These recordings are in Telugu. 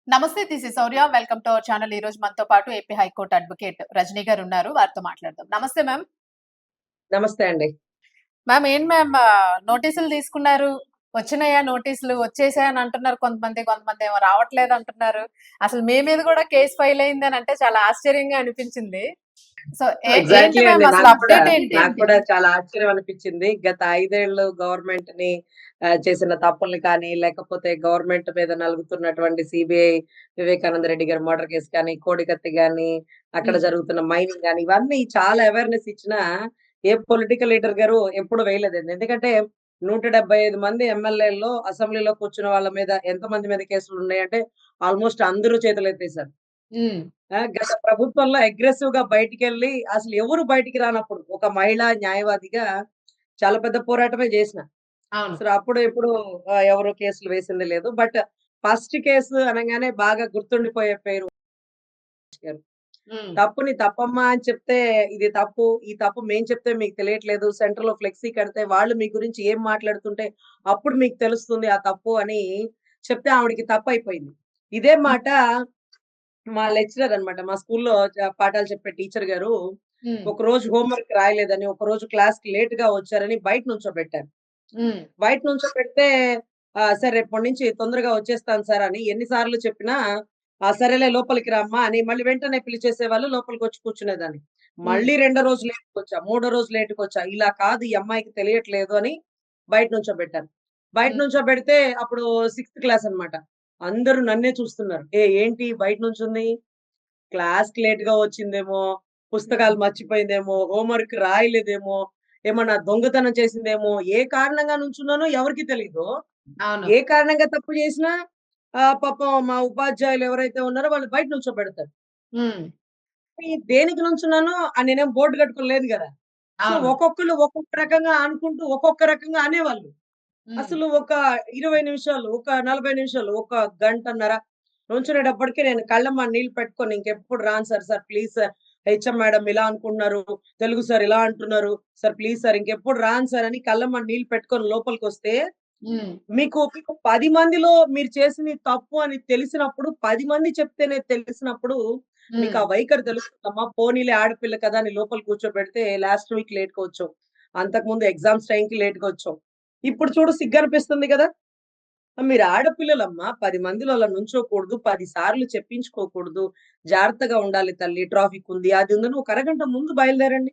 నమస్తే. This is Shaurya. Welcome to our channel. ఈ రోజు మనతో పాటు ఏపీ హైకోర్టు అడ్వకేట్ రజనీ గారు ఉన్నారు. వారితో మాట్లాడదాం. నమస్తే మ్యామ్. నమస్తే అండి. మ్యామ్ ఏంటి మ్యామ్ నోటీసులు తీసుకున్నారు. వచ్చినాయా నోటీసులు? వచ్చేసాయని అంటున్నారు కొంతమంది. కొంతమందేమో రావట్లేదు అంటున్నారు. అసలు మీ మీద కూడా కేస్ ఫైల్ అయిందని అంటే చాలా ఆశ్చర్యంగా అనిపించింది. సో ఏంటి ఎగ్జాక్ట్‌లీ అండి. మ్యామ్ అసలు అప్డేట్ ఏంటి? నాకు కూడా చాలా ఆశ్చర్యం అనిపించింది. గత 5 ఏళ్ళు గవర్నమెంట్‌ని చేసిన తప్పుల్ని కానీ, లేకపోతే గవర్నమెంట్ మీద నలుగుతున్నటువంటి సీబీఐ వివేకానంద రెడ్డి గారి మర్డర్ కేస్ కానీ, కోడికత్తి గాని, అక్కడ హ్మ్. జరుగుతున్న మైనింగ్ గాని, ఇవన్నీ చాలా అవేర్‌నెస్ ఇచ్చినా ఏ పొలిటికల్ లీడర్ గారు ఎప్పుడు వేయలేదండి. ఎందుకంటే 175 మంది ఎమ్మెల్యేల్లో అసెంబ్లీలో కూర్చున్న వాళ్ళ మీద ఎంతమంది మీద కేసులున్నాయంటే ఆల్‌మోస్ట్ అందరూ చేతులెత్తేసారు. హ్మ్. గత ప్రభుత్వంలో అగ్రెసివ్‌గా బయటికెళ్ళి అసలు ఎవరు బయటికి రానప్పుడు ఒక మహిళా న్యాయవాదిగా చాలా పెద్ద పోరాటమే జేసిన. అవును. అసలు అప్పుడు ఎప్పుడు ఎవరు కేసులు వేసింది లేదు. బట్ ఫస్ట్ కేసు అనంగానే బాగా గుర్తుండిపోయే పేరు గారు. హ్మ్. తప్పుని తప్పమ్మా అని చెప్తే ఇది తప్పు. ఈ తప్పు మేము చెప్తే మీకు తెలియట్లేదు. సెంటర్‌లో ఫ్లెక్సీ కడితే వాళ్ళు మీ గురించి ఏం మాట్లాడుతుంటే అప్పుడు మీకు తెలుస్తుంది ఆ తప్పు అని చెప్తే ఆవిడకి తప్పయిపోయింది. ఇదే హ్మ్. మాట మా లెక్చరర్ అన్నమాట. మా స్కూల్‌లో పాఠాలు చెప్పే టీచర్ గారు హ్మ్. ఒకరోజు హోంవర్క్ రాయలేదని, ఒకరోజు క్లాస్‌కి లేట్‌గా వచ్చారని బయట నుంచోబెట్టారు. హ్మ్. బయట నుంచోబెడితే "సార్ రేపటి నుంచి తొందరగా వచ్చేస్తాను సార్" అని ఎన్ని సార్లు చెప్పినా, సరేలే లోపలికి రామ్మా" అని మళ్ళీ వెంటనే పిలిచేసేవాళ్ళు. లోపలికొచ్చి కూర్చునేదాన్ని. హ్మ్. మళ్ళీ రెండో రోజు లేట్‌కొచ్చా, మూడో రోజు లేట్‌కొచ్చా. ఇలా కాదు ఈ అమ్మాయికి తెలియట్లేదు అని బయట నుంచోబెట్టారు. బయట హ్మ్. నుంచోబెడితే అప్పుడు సిక్స్త్ క్లాస్ అన్నమాట. అందరూ నన్నే చూస్తున్నారు. ఏంటి బయట నుంచుంది? క్లాస్‌కి లేట్‌గా వచ్చిందేమో, హ్మ్. పుస్తకాలు మర్చిపోయిందేమో, హోంవర్క్ రాయలేదేమో, ఏమన్నా దొంగతనం చేసిందేమో, ఏ కారణంగా నుంచున్నానో ఎవరికీ తెలీదు. అవును. ఏ కారణంగా తప్పు చేసినా పాపం మా ఉపాధ్యాయులు ఎవరైతే ఉన్నారో వాళ్ళు బయట నుంచోబెడతారు. హ్మ్. దేనికి నుంచున్నానో నేనేం బోర్డ్ కట్టుకొని లేదు గదా! సో, అవును. ఒక్కొక్కళ్ళు ఒక్కొక్క రకంగా అనుకుంటూ ఒక్కొక్క రకంగా అనేవాళ్ళు. హ్మ్. అసలు ఒక 20 నిమిషాలు, ఒక 40 నిమిషాలు, ఒక గంటన్నర నుంచునేటప్పటికి నేను కళ్ళమ్మట నీళ్ళు పెట్టుకొని ఇంకెప్పుడు రాను sir, sir please sir, HM madam ఇలా అనుకుంటున్నారు, తెలుగు సార్ ఇలా అంటున్నారు, సార్ ప్లీజ్ సార్ ఇంకెప్పుడు రాను సార్ అని కళ్ళమ్మట నీళ్ళు పెట్టుకొని లోపలికొస్తే, హ్మ్. మీకు 10 మందిలో మీరు చేసింది తప్పు అని తెలిసినప్పుడు, 10 మంది చెప్తేనే తెలిసినప్పుడు మీకు హ్మ్. ఆ వైఖరి తెలుస్తుందమ్మా. పోనీలే ఆడపిల్ల కదా అని లోపల కూర్చోబెడితే లాస్ట్ వీక్ లేట్‌గా వచ్చావు. అంతకుముందు ఎగ్జామ్స్ టైంకి లేట్‌గా వచ్చావు. ఇప్పుడు చూడు సిగ్గనిపిస్తుంది గదా! మీరు ఆడపిల్లలమ్మా 10 మందిలో అలా నుంచోకూడదు. 10 సార్లు చెప్పించుకోకూడదు. జాగ్రత్తగా ఉండాలి తల్లి. ట్రాఫిక్ ఉంది, అది ఉందని ఒక అరగంట ముందు బయలుదేరండి.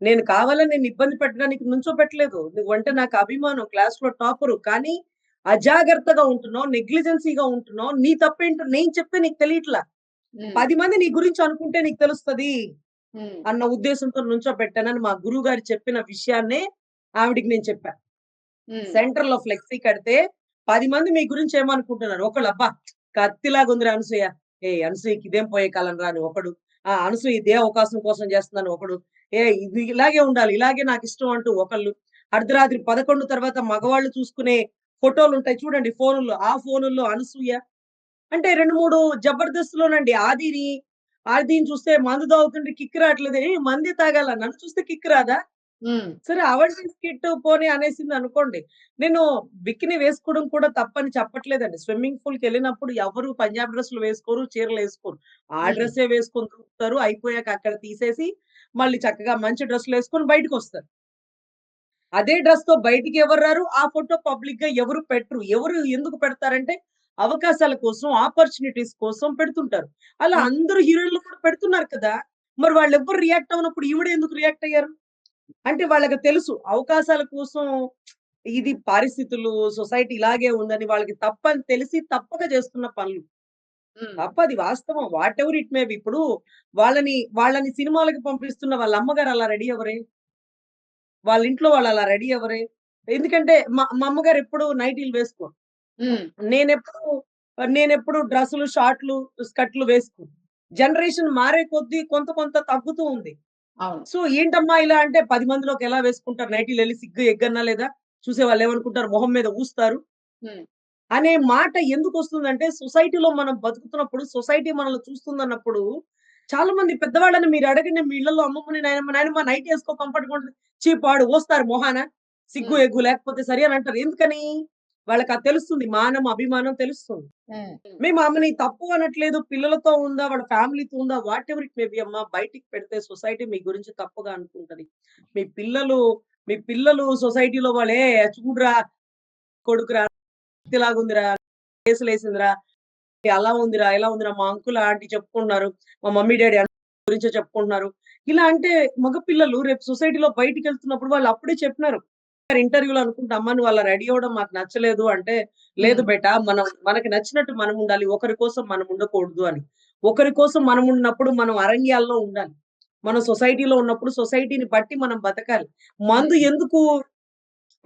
నేను కావాలని నిన్ను ఇబ్బంది పెట్టడానికి నుంచోపెట్టలేదు. నువ్వంటే నాకు అభిమానం. క్లాస్‌లో టాపరు. కానీ అజాగ్రత్తగా ఉంటున్నావు. నెగ్లిజెన్సీ‌గా ఉంటున్నావు. నీ తప్పేంటో నేను చెప్తే నీకు తెలియట్లా. హ్మ్. 10 మంది నీ గురించి అనుకుంటే నీకు తెలుస్తది హ్మ్. అన్న ఉద్దేశంతో నుంచోబెట్టానని మా గురువుగారు చెప్పిన విషయాన్నే ఆవిడకి నేను చెప్పా. హ్మ్. సెంటర్‌లో ఫ్లెక్సీ కడితే 10 మంది మీ గురించి ఏమనుకుంటున్నారు? ఒకళ్ళు అబ్బా! కత్తిలాగుందిరా అనసూయ. అనసూయకి ఇదేం పోయే కాలం రా అని ఒకడు. అనసూయ ఇదే అవకాశం కోసం చేస్తుందని ఒకడు. ఇది ఇలాగే ఉండాలి. ఇలాగే నాకిష్టం అంటూ ఒకళ్ళు. అర్ధరాత్రి 11 తర్వాత మగవాళ్ళు చూసుకునే ఫోటోలుంటాయి చూడండి ఫోనుల్లో. ఆ ఫోనుల్లో అనసూయ అంటే 2, 3 జబర్దస్త్‌లోనండి ఆదిని చూస్తే మందు తాగుతుంటే కిక్ రాట్లేదు. మందే తాగాల నన్ను చూస్తే కిక్ రాదా? హ్మ్. సరే అవంటి స్కిట్ పోనీ అనేసిందనుకోండి. నేను బికినీ వేసుకోవడం కూడా తప్పని చెప్పట్లేదండి. స్విమ్మింగ్ పూల్‌కెళ్ళినప్పుడు ఎవరు పంజాబ్ డ్రెస్‌లు వేసుకోరు, చీరలేసుకోరు. ఆ హ్మ్. డ్రెస్సే వేసుకొని దూకుతారు. అయిపోయాక అక్కడ తీసేసి మళ్ళీ చక్కగా మంచి డ్రెస్సులేసుకొని బయటికొస్తారు. అదే డ్రెస్‌తో బయటికి ఎవరు రారు. ఆ ఫోటో పబ్లిక్‌గా ఎవరు పెట్టరు. ఎవరు ఎందుకు పెడతారంటే అవకాశాల కోసం, ఆపర్చునిటీస్ కోసం పెడుతుంటారు. అలా హ్మ్. అందరూ హీరోయిన్‌లు కూడా పెడుతున్నారు కదా! మరి వాళ్ళెవ్వరు రియాక్ట్ అవ్వనప్పుడు ఈవిడ ఎందుకు రియాక్ట్ అయ్యారు? అంటే వాళ్ళకి తెలుసు. అవకాశాల కోసం ఇది పరిస్థితులు, సొసైటీ ఇలాగే ఉందని వాళ్ళకి తప్పని తెలిసి తప్పక చేస్తున్న పనులు. హ్మ్. తప్పది వాస్తవం. Whatever it may be. ఇప్పుడు వాళ్ళని సినిమాలకి పంపిస్తున్న వాళ్ళ అమ్మగారు అలా రెడీ అవ్వరే? వాళ్ళ ఇంట్లో వాళ్ళు అలా రెడీ అవ్వరే? ఎందుకంటే మా అమ్మగారు ఎప్పుడు నైటీలు వేసుకోరు. హ్మ్. నేనెప్పుడు నేనెప్పుడు డ్రెస్సులు, షార్ట్‌లు, స్కర్ట్‌లు వేసుకోను. జనరేషన్ మారే కొద్దీ కొంత కొంత తగ్గుతూ ఉంది. అవును. సో, ఏంటమ్మా ఇలా అంటే 10 మందిలోకి ఎలా వేసుకుంటారు నైటీలెళ్లి సిగ్గు ఎగ్గన్నా లేదా? చూసేవాళ్ళేమనుకుంటారు మొహం మీద ఊస్తారు హ్మ్. అనే మాట ఎందుకొస్తుందంటే సొసైటీలో మనం బతుకుతున్నప్పుడు, సొసైటీ మనల్ని చూస్తుందన్నప్పుడు చాలా మంది పెద్దవాళ్ళని మీరు అడగండి మీ ఇళ్ళలో అమ్మమ్మని, నాయనమ్మ నైటీ ఏసుకో కంఫర్ట్‌గా ఉంటది. ఛీ పాడు ఊస్తారు మొహాన. సిగ్గు, హ్మ్. ఎగ్గు లేకపోతే సరి అని అంటారు. ఎందుకని? వాళ్ళకది తెలుస్తుంది. మానం, అభిమానం తెలుస్తుంది. హ్మ్. మేము ఆమెని తప్పు అనట్లేదు. పిల్లలతో ఉందా, వాళ్ళ ఫ్యామిలీతో ఉందా, వాటెవర్ ఇట్ మే బి అమ్మా. బయటికి పెడితే సొసైటీ మీ గురించి తప్పుగా అనుకుంటది. మీ పిల్లలు మీ పిల్లలు సొసైటీలో వాళ్ళే చూడురా కొడుకురా, ఇలాగుందిరా, కేసులేసిందిరా, అలా ఉందిరా, ఇలా ఉందిరా, మా అంకుల్, ఆంటీ చెప్పుకుంటున్నారు. మా మమ్మీ, డ్యాడీ గురించే చెప్పుకుంటున్నారు. ఇలా అంటే మగ పిల్లలు రేపు సొసైటీలో బయటికెళ్తున్నప్పుడు వాళ్ళు అప్పుడే చెప్పినారు. ఇంటర్వ్యూలో అనుకుంటా, అమ్మ నువ్వు అలా రెడీ అవ్వడం మాకు నచ్చలేదు అంటే, లేదు హ్మ్. బేటా మనకి నచ్చినట్టు మనం ఉండాలి. ఒకరి కోసం మనం ఉండకూడదు అని. ఒకరి కోసం మనం ఉన్నప్పుడు మనం అరణ్యాల్లో ఉండాలి. మనం సొసైటీలో ఉన్నప్పుడు సొసైటీని బట్టి మనం బతకాలి. మందు హ్మ్. ఎందుకు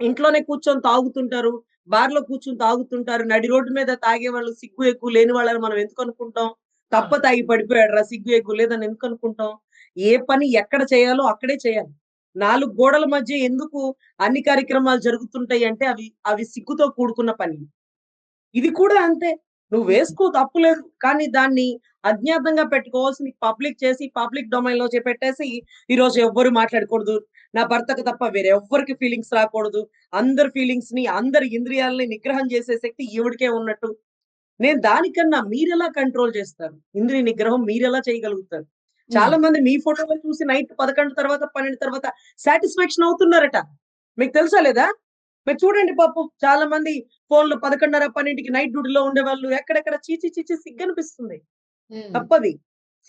ఇంట్లోనే కూర్చొని తాగుతుంటారు. బార్‌లో కూర్చొని తాగుతుంటారు. నడి రోడ్డు మీద తాగేవాళ్ళు సిగ్గు, ఎగ్గు లేని వాళ్ళని మనం ఎందుకనుకుంటాం? తప్ప అవును. తాగి పడిపోయాడురా, సిగ్గు, ఎగ్గు లేదని ఎందుకనుకుంటాం? ఏ పని ఎక్కడ చేయాలో అక్కడే చేయాలి. 4 గోడల మధ్య ఎందుకు అన్ని కార్యక్రమాలు జరుగుతుంటాయి అంటే అవి అవి సిగ్గుతో కూడుకున్న పని. ఇది కూడా అంతే. నువ్వు హ్మ్. వేసుకో తప్పులేదు. కానీ దాన్ని అజ్ఞాతంగా పెట్టుకోవాల్సింది పబ్లిక్ చేసి, పబ్లిక్ డొమైన్‌లో పెట్టేసి, ఈరోజు ఎవ్వరు మాట్లాడకూడదు. నా భర్తకు తప్ప వేరే ఎవ్వరికి ఫీలింగ్స్ రాకూడదు. అందరి ఫీలింగ్స్‌ని, అందరి ఇంద్రియాలని నిగ్రహం చేసే శక్తి ఈవిడికే ఉన్నట్టు. నేను దానికన్నా మీరెలా కంట్రోల్ చేస్తారు? ఇంద్రియ నిగ్రహం మీరెలా చేయగలుగుతారు? హ్మ్. చాలా మంది మీ ఫోటోలో చూసి నైట్ 11 తర్వాత, 12 తర్వాత సాటిస్ఫాక్షన్ అవుతున్నారట. మీకు తెలుసా లేదా? మీరు చూడండి పాపం చాలా మంది ఫోన్‌లో 11:30, 12కి నైట్ డ్యూటీలో ఉండేవాళ్ళు ఎక్కడెక్కడ ఛీ! ఛీ! ఛీ! ఛీ! సిగ్గనిపిస్తుంది. హ్మ్. తప్పది.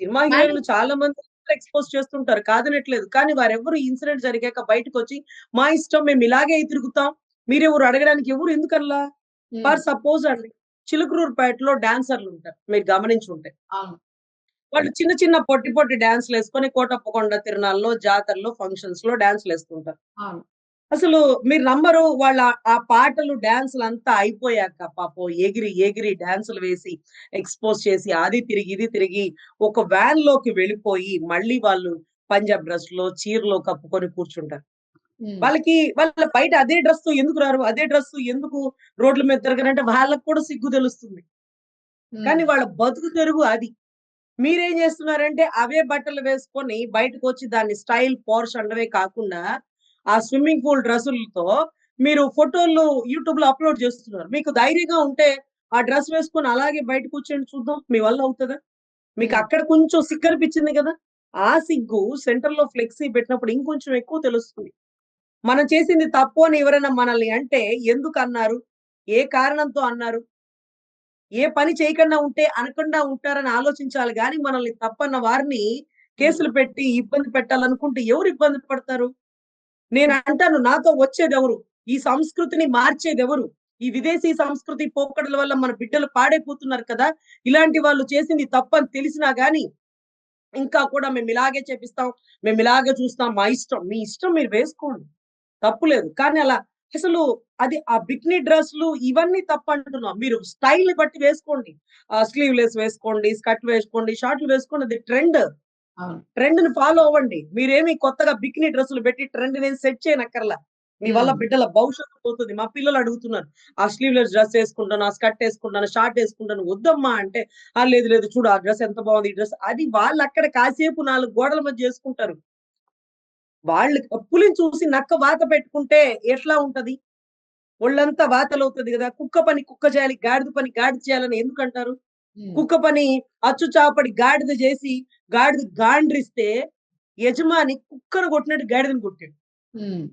సినిమా మేడం హీరోయిన్‌లు చాలా మంది ఎక్స్‌పోజ్ చేస్తుంటారు. కాదనట్లేదు. కానీ వారెవ్వరు ఈ ఇన్సిడెంట్ జరిగాక బయటకొచ్చి, మా ఇష్టం మేము ఇలాగే తిరుగుతాం. మీరెవరు అడగడానికి ఎవరు ఎందుకనలా? హ్మ్. ఫర్ సపోజ్ అండి. చిలుకూరుపేటలో డాన్సర్‌లుంటారు. మీరు గమనించుంటే. అవును. వాళ్ళు చిన్న చిన్న పొట్టి పొట్టి డాన్స్‌లేసుకొని కోటప్పకొండ తిరునాళ్ళలో, జాతరలో, ఫంక్షన్స్‌లో డాన్స్‌లేస్తుంటారు. అవును. అసలు మీరు నమ్మరు వాళ్ళ ఆ పాటలు, డాన్సులంతా అయిపోయాక పాపం ఎగిరి, ఎగిరి డాన్సులు వేసి, ఎక్స్‌పోజ్ చేసి, అది తిరిగి, ఇది తిరిగి ఒక వ్యాన్‌లోకి వెళ్ళిపోయి, మళ్ళీ వాళ్ళు పంజాబ్ డ్రెస్‌లో, చీరలో కప్పుకొని కూర్చుంటారు. హ్మ్. వాళ్ళ బయట అదే డ్రెస్‌తో ఎందుకు రారు? అదే డ్రెస్ ఎందుకు రోడ్ల మీద తిరగరంటే వాళ్ళకి కూడా సిగ్గు తెలుస్తుంది. కానీ హ్మ్. వాళ్ళ బతుకు తెరువు అది. మీరేం జేస్తున్నారంటే, అవే బట్టలు వేసుకొని బయటకొచ్చి దాన్ని స్టైల్, పోర్ష్ అనడమే కాకుండా, ఆ స్విమ్మింగ్ పూల్ డ్రెస్సులతో మీరు ఫోటోలు యూట్యూబ్‌లో అప్‌లోడ్ జేస్తున్నారు. మీకు ధైర్యంగా ఉంటే, ఆ డ్రెస్ వేసుకొని అలాగే బయట కూర్చోండి చూద్దాం. మీ వల్ల అవుతదా? మీకు హ్మ్. అక్కడ కొంచెం సిగ్గనిపించింది గదా! ఆ సిగ్గు సెంటర్‌లో ఫ్లెక్సీ పెట్టినప్పుడు ఇంకొంచెం ఎక్కువ తెలుస్తుంది. మనం చేసింది తప్పు అని ఎవరైనా మనల్ని అంటే ఎందుకన్నారు? ఏ కారణంతో అన్నారు? ఏ పని చేయకుండా ఉంటే అనకుండా ఉంటారని ఆలోచించాలి గానీ, మనల్ని తప్పన్న వారిని హ్మ్. కేసులు పెట్టి ఇబ్బంది పెట్టాలనుకుంటే ఎవరు ఇబ్బంది పడతారు? నేనంటాను నాతో వచ్చేదెవరు? ఈ సంస్కృతిని మార్చేదెవరు? ఈ విదేశీ సంస్కృతి పోకడల వల్ల మన బిడ్డలు పాడైపోతున్నారు కదా! ఇలాంటి వాళ్ళు చేసింది తప్పని తెలిసినా గాని, ఇంకా కూడా మేమిలాగే చేపిస్తాం. మేమిలాగే చూస్తాం. మా ఇష్టం. మీ ఇష్టం మీరు వేసుకోండి. తప్పు లేదు. కానీ అలా అసలు అది ఆ బికినీ డ్రెస్‌లు ఇవన్నీ తప్పంటున్నాం. మీరు స్టైల్‌ని బట్టి వేసుకోండి. స్లీవ్‌లెస్ వేసుకోండి, స్కర్ట్ వేసుకోండి, షార్ట్‌లు వేసుకోండి. అది ట్రెండ్. అవును. ట్రెండ్‌ని ఫాలో అవ్వండి. మీరేమి కొత్తగా బికినీ డ్రెస్సులు పెట్టి ట్రెండ్‌నేం సెట్ చేయనక్కర్లా. మీ వల్ల హ్మ్. బిడ్డల భవిష్యత్తు పోతుంది. మా పిల్లలు అడుగుతున్నారు. ఆ స్లీవ్‌లెస్ డ్రెస్ ఏసుకుంటాను, ఆ స్కర్ట్ ఏసుకుంటాను, షార్ట్ ఏసుకుంటాను. వద్దమ్మా అంటే, లేదు లేదు చూడు ఆ డ్రెస్ ఎంత బాగుంది. ఈ డ్రెస్ అది వాళ్ళక్కడ కాసేపు 4 గోడల మధ్య యేసుకుంటారు. వాళ్ళు పులిని చూసి నక్క వాత పెట్టుకుంటే ఎట్లా ఉంటది? ఒళ్ళంతా వాతలవుతది గదా! కుక్క పని కుక్క చేయాలి, గాడిద పని గాడిద చేయాలని ఎందుకంటారు? హ్మ్. కుక్క పని అచ్చు చాపడి గాడిద జేసి, గాడిద గాండ్రిస్తే, యజమాని కుక్కను కొట్టినట్టు గాడిదను కొట్టాడు. హ్మ్.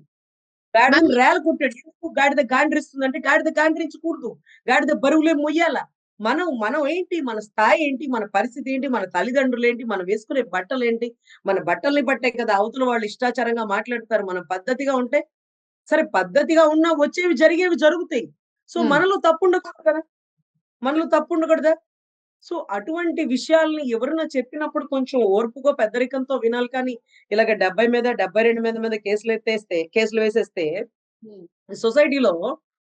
గాడిదని మరి రేల కొట్టాడు. ఎందుకు గాడిద గాండ్రిస్తుందంటే, గాడిద గాండ్రించకూడదు. గాడిద బరువులే మొయ్యాల. మనం ఏంటి? మన స్థాయి ఏంటి? మన పరిస్థితి ఏంటి? మన తల్లిదండ్రులేంటి? మనం వేసుకునే బట్టలేంటి? మన బట్టల్ని బట్టే కదా అవతల వాళ్ళు ఇష్టాచారంగా మాట్లాడతారు. మనం పద్ధతిగా ఉంటే సరే పద్ధతిగా ఉన్నా వచ్చేవి జరిగేవి జరుగుతాయి. సో, హ్మ్. మనలో తప్పుండకూడదు కదా! మనలో తప్పుండకూడదా? సో, అటువంటి విషయాల్ని ఎవరైనా చెప్పినప్పుడు కొంచెం ఓర్పుగా, పెద్దరికంతో వినాలి కానీ, ఇలాగ 70 మీద, 72 మీద కేసులు వేసేస్తే హ్మ్. సొసైటీలో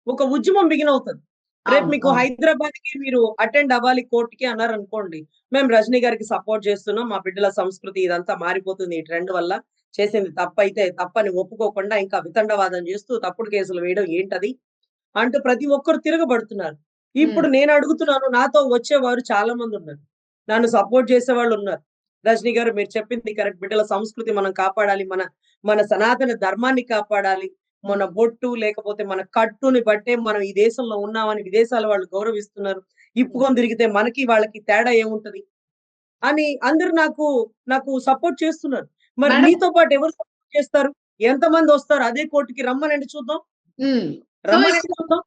ఒక ఉద్యమం బిగినవుతది. రేపు అవును. మీకు అవును. హైదరాబాద్‌కి మీరు అటెండ్ అవ్వాలి కోర్ట్‌కి అన్నారనుకోండి. మేము రజనీ గారికి సపోర్ట్ చేస్తున్నాం. మా బిడ్డల సంస్కృతి ఇదంతా మారిపోతుంది ఈ ట్రెండ్ వల్ల. చేసింది తప్పైతే తప్పని ఒప్పుకోకుండా ఇంకా వితండవాదం చేస్తూ తప్పుడు కేసులు వేయడం ఏంటది? అంటూ ప్రతి ఒక్కరు తిరగబడుతున్నారు. హ్మ్. ఇప్పుడు నేను అడుగుతున్నాను నాతో వచ్చేవారు చాలా మందున్నారు. నన్ను సపోర్ట్ చేసేవాళ్ళున్నారు. రజనీ గారు మీరు చెప్పింది కరెక్ట్. బిడ్డల సంస్కృతి మనం కాపాడాలి. మన మన సనాతన ధర్మాన్ని కాపాడాలి. మన బొట్టు లేకపోతే మన కట్టుని బట్టే మనం ఈ దేశంలో ఉన్నామని విదేశాల వాళ్ళు గౌరవిస్తున్నారు. ఇప్పుకొని తిరిగితే మనకి వాళ్ళకి తేడా ఏముంటది? అని అందరూ నాకు సపోర్ట్ చేస్తున్నారు. మరి మేడం మీతో పాటు ఎవరు సపోర్ట్ చేస్తారు? ఎంతమందొస్తారు అదే కోర్ట్‌కి రమ్మనండి చూద్దాం. హ్మ్. సో రమ్మనండి చూద్దాం.